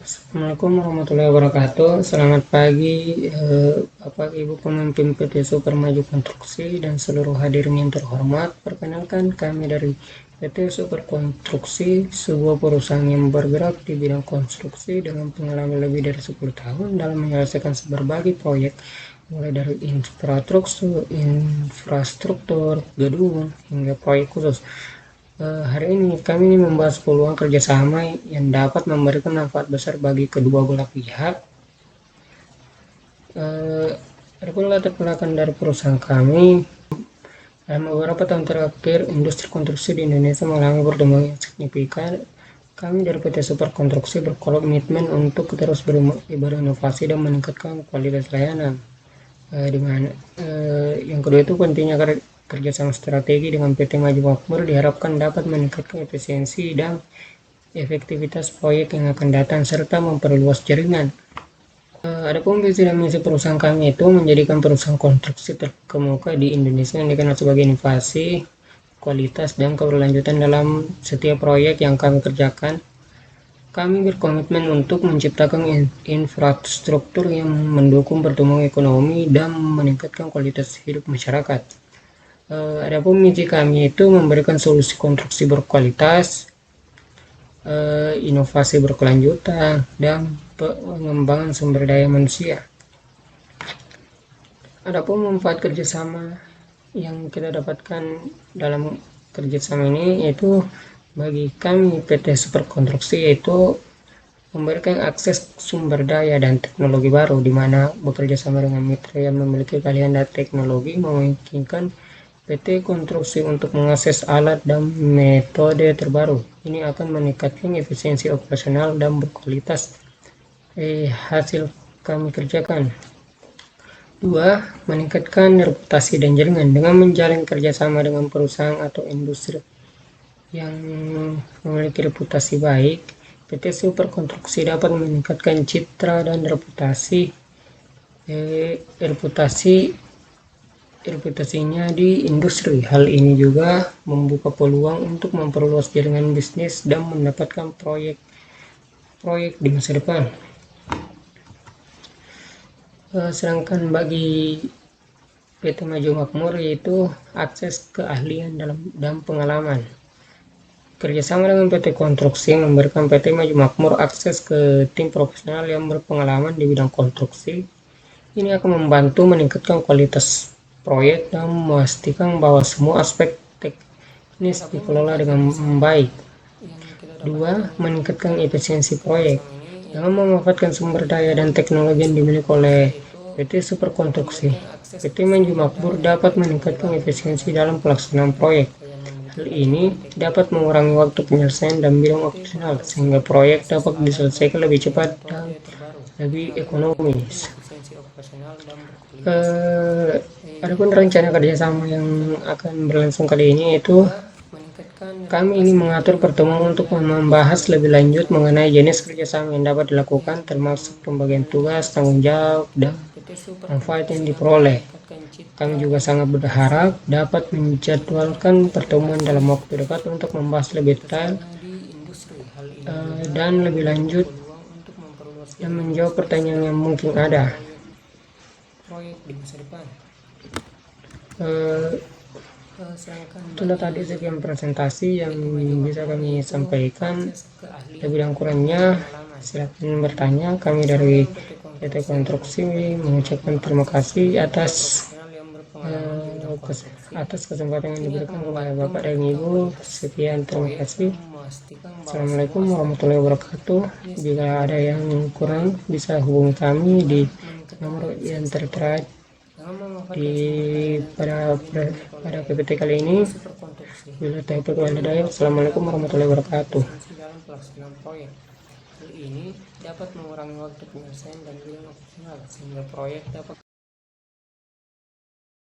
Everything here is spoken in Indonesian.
Assalamualaikum warahmatullahi wabarakatuh. Selamat pagi, Bapak Ibu pemimpin PT Super Maju Konstruksi dan seluruh hadirin yang terhormat. Perkenalkan, kami dari PT Super Konstruksi, sebuah perusahaan yang bergerak di bidang konstruksi dengan pengalaman lebih dari 10 tahun dalam menyelesaikan berbagai proyek, mulai dari infrastruktur, gedung, hingga proyek khusus. Hari ini kami membahas peluang kerjasama yang dapat memberikan manfaat besar bagi kedua belah pihak. Adapun latar belakang dari perusahaan kami, dalam beberapa tahun terakhir, industri konstruksi di Indonesia mengalami pertumbuhan yang signifikan. Kami dari PT Super Konstruksi berkomitmen untuk terus berinovasi dan meningkatkan kualitas layanan. Yang kedua itu pentingnya kerjasama strategi dengan PT Maju Makmur diharapkan dapat meningkatkan efisiensi dan efektivitas proyek yang akan datang serta memperluas jaringan. Adapun visi dan misi perusahaan kami itu menjadikan perusahaan konstruksi terkemuka di Indonesia yang dikenal sebagai inovasi, kualitas, dan keberlanjutan dalam setiap proyek yang kami kerjakan. Kami berkomitmen untuk menciptakan infrastruktur yang mendukung pertumbuhan ekonomi dan meningkatkan kualitas hidup masyarakat. Adapun misi kami itu memberikan solusi konstruksi berkualitas, inovasi berkelanjutan, dan pengembangan sumber daya manusia. Adapun manfaat kerjasama yang kita dapatkan dalam kerjasama ini yaitu bagi kami PT Super Konstruksi yaitu memberikan akses sumber daya dan teknologi baru, di mana bekerja sama dengan mitra yang memiliki keahlian dan teknologi memungkinkan PT Konstruksi untuk mengakses alat dan metode terbaru. Ini akan meningkatkan efisiensi operasional dan berkualitas hasil kami kerjakan. 2. Meningkatkan reputasi dan jaringan. Dengan menjalin kerjasama dengan perusahaan atau industri yang memiliki reputasi baik, PT Super Konstruksi dapat meningkatkan citra dan reputasinya di industri. Hal ini juga membuka peluang untuk memperluas jaringan bisnis dan mendapatkan proyek di masa depan. Sedangkan bagi PT Maju Makmur yaitu akses keahlian dan pengalaman. Kerjasama dengan PT Konstruksi memberikan PT Maju Makmur akses ke tim profesional yang berpengalaman di bidang konstruksi. Ini akan membantu meningkatkan kualitas proyek dan memastikan bahwa semua aspek teknis dikelola dengan baik. 2. Meningkatkan efisiensi proyek. Dengan memanfaatkan sumber daya dan teknologi yang dimiliki oleh PT Super Konstruksi, PT Maju Makmur dapat meningkatkan efisiensi dalam pelaksanaan proyek. Hal ini dapat mengurangi waktu penyelesaian dan bidang operasional sehingga proyek dapat diselesaikan lebih cepat dan lebih ekonomis. Adapun rencana kerjasama yang akan berlangsung kali ini yaitu kami ingin mengatur pertemuan untuk membahas lebih lanjut mengenai jenis kerjasama yang dapat dilakukan, termasuk pembagian tugas, tanggung jawab, dan manfaat yang diperoleh. Kami juga sangat berharap dapat menjadwalkan pertemuan dalam waktu dekat untuk membahas lebih detail dan lebih lanjut dan menjawab pertanyaan yang mungkin ada. Itulah tadi sekian presentasi yang bisa kami sampaikan. Lebih dan kurangnya silakan bertanya. Kami dari PT Konstruksi mengucapkan terima kasih atas kesempatan yang diberikan kepada Bapak dan Ibu. Sekian, terima kasih. Assalamualaikum warahmatullahi wabarakatuh. Jika ada yang kurang bisa hubungi kami di nomor yang tertera pada PPT kali ini. Bila taufiq wal hidayah. Assalamualaikum warahmatullahi wabarakatuh. Hal ini dapat mengurangi waktu penyelesaian dan bidang operasional sehingga proyek dapat